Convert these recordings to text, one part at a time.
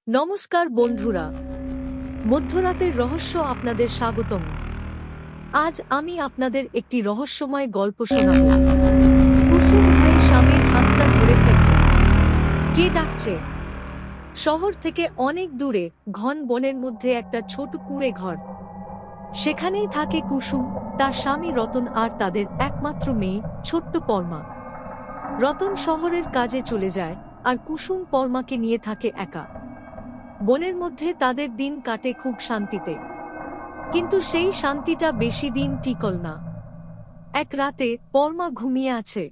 নমস্কার বন্ধুরা, মধ্যরাতের রহস্য আপনাদের স্বাগতম। আজ আমি আপনাদের একটি রহস্যময় গল্প শোনাব। কুসুম ভয়ে স্বামীর হাতটা ধরে ফেলল। কে ডাকছে? শহর থেকে অনেক দূরে ঘন বনের মধ্যে একটা ছোট কুঁড়ে ঘর। সেখানেই থাকে কুসুম, তার স্বামী রতন আর তাদের একমাত্র মেয়ে ছোট্ট পরমা। রতন শহরের কাজে চলে যায় আর কুসুম পরমাকে নিয়ে থাকে একা। বনের মধ্যে তাদের দিন কাটে খুব শান্তিতে, কিন্তু সেই শান্তিটা বেশি দিন টিকল না। এক রাতে পরমা ঘুমিয়ে আছে,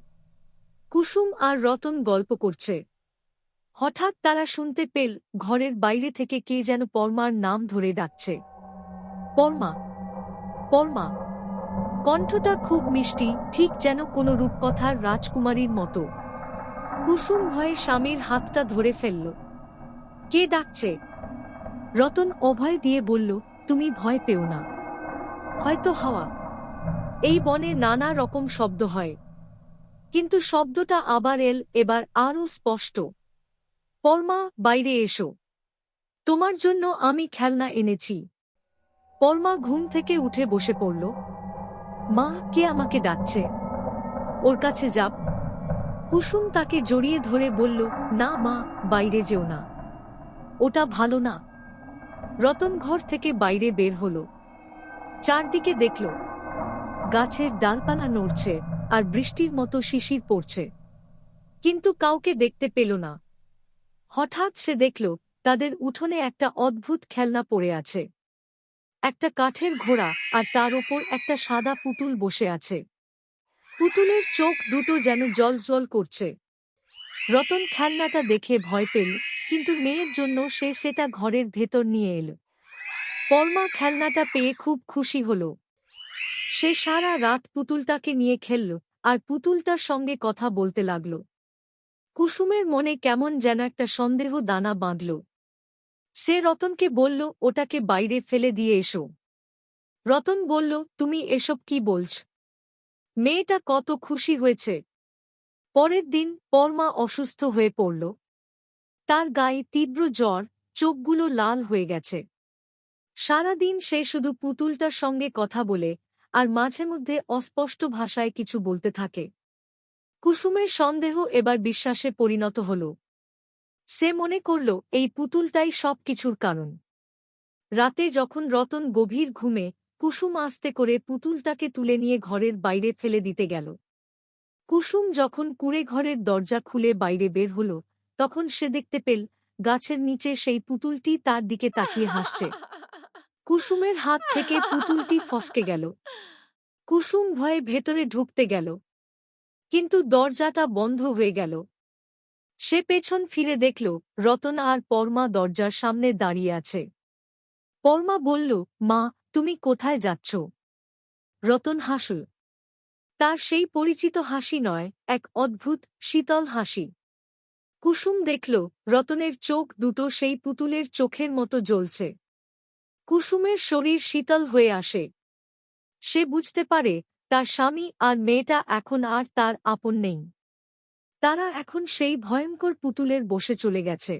কুসুম আর রতন গল্প করছে। হঠাৎ তারা শুনতে পেল ঘরের বাইরে থেকে কে যেন পরমার নাম ধরে ডাকছে। পরমা, পরমা। কণ্ঠটা খুব মিষ্টি, ঠিক যেন কোনো রূপকথার রাজকুমারীর মতো। কুসুম ভয়ে স্বামীর হাতটা ধরে ফেলল। কে ডাকছে? রতন অভয় দিয়ে বলল, তুমি ভয় পেও না, হয়তো হাওয়া। এই বনে নানা রকম শব্দ হয়, কিন্তু শব্দটা আবার এবার আরও স্পষ্ট। পরমা, বাইরে এসো, তোমার জন্য আমি খেলনা এনেছি। পরমা ঘুম থেকে উঠে বসে পড়ল। মা, কে আমাকে ডাকছে? ওর কাছে যাব? কুসুম তাকে জড়িয়ে ধরে বলল, না মা, বাইরে যেও না, ওটা ভালো না। রতন ঘর থেকে বাইরে বের হল, চারদিকে দেখল গাছের ডালপালা নড়ছে আর বৃষ্টির মতো শিশির পড়ছে, কিন্তু কাউকে দেখতে পেল না। হঠাৎ সে দেখল তাদের উঠোনে একটা অদ্ভুত খেলনা পড়ে আছে। একটা কাঠের ঘোড়া, আর তার ওপর একটা সাদা পুতুল বসে আছে। পুতুলের চোখ দুটো যেন জ্বলজ্বল করছে। রতন খেলনাটা দেখে ভয় পেল, কিন্তু মেয়ের জন্য সে সেটা ঘরের ভেতর নিয়ে এল। পরমা খেলনাটা পেয়ে খুব খুশি হল। সে সারা রাত পুতুলটাকে নিয়ে খেলল আর পুতুলটার সঙ্গে কথা বলতে লাগল। কুসুমের মনে কেমন যেন একটা সন্দেহ দানা বাঁধল। সে রতনকে বলল, ওটাকে বাইরে ফেলে দিয়ে এসো। রতন বলল, তুমি এসব কি বলছ? মেয়েটা কত খুশি হয়েছে। পরের দিন পরমা অসুস্থ হয়ে পড়ল। তার গায়ে তীব্র জ্বর, চোখগুলো লাল হয়ে গেছে। সারাদিন সে শুধু পুতুলটার সঙ্গে কথা বলে আর মাঝে মধ্যে অস্পষ্ট ভাষায় কিছু বলতে থাকে। কুসুমের সন্দেহ এবার বিশ্বাসে পরিণত হল। সে মনে করল এই পুতুলটাই সব কিছুর কারণ। রাতে যখন রতন গভীর ঘুমে, কুসুম আস্তে করে পুতুলটাকে তুলে নিয়ে ঘরের বাইরে ফেলে দিতে গেল। কুসুম যখন কুঁড়ে ঘরের দরজা খুলে বাইরে বের হল, তখন সে দেখতে পেল গাছের নিচে সেই পুতুলটি তার দিকে তাকিয়ে হাসছে। কুসুমের হাত থেকে পুতুলটি ফসকে গেল। কুসুম ভয়ে ভেতরে ঢুকতে গেল, কিন্তু দরজাটা বন্ধ হয়ে গেল। সে পেছন ফিরে দেখল রতন আর পরমা দরজার সামনে দাঁড়িয়ে আছে। পরমা বলল, মা, তুমি কোথায় যাচ্ছ? রতন হাসল। তার সেই পরিচিত হাসি নয়, এক অদ্ভুত শীতল হাসি। কুসুম দেখল রতনের চোখ দুটো সেই পুতুলের চোখের মতো জ্বলছে। কুসুমের শরীর শীতল হয়ে আসে। সে বুঝতে পারে তার স্বামী আর মেয়েটা এখন আর তার আপন নেই। তারা এখন সেই ভয়ঙ্কর পুতুলের বসে চলে গেছে।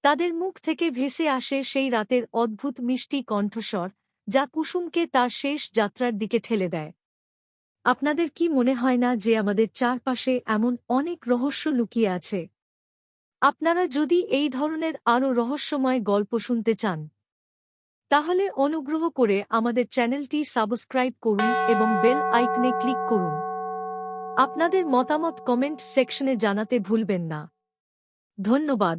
তাদের মুখ থেকে ভেসে আসে সেই রাতের অদ্ভুত মিষ্টি কণ্ঠস্বর, যা কুসুমকে তার শেষ যাত্রার দিকে ঠেলে দেয়। আপনাদের কি মনে হয় না যে আমাদের চারপাশে এমন অনেক রহস্য লুকিয়ে আছে? আপনারা যদি এই ধরনের আরও রহস্যময় গল্প শুনতে চান, তাহলে অনুগ্রহ করে আমাদের চ্যানেলটি সাবস্ক্রাইব করুন এবং বেল আইকনে ক্লিক করুন। আপনাদের মতামত কমেন্ট সেকশনে জানাতে ভুলবেন না। ধন্যবাদ।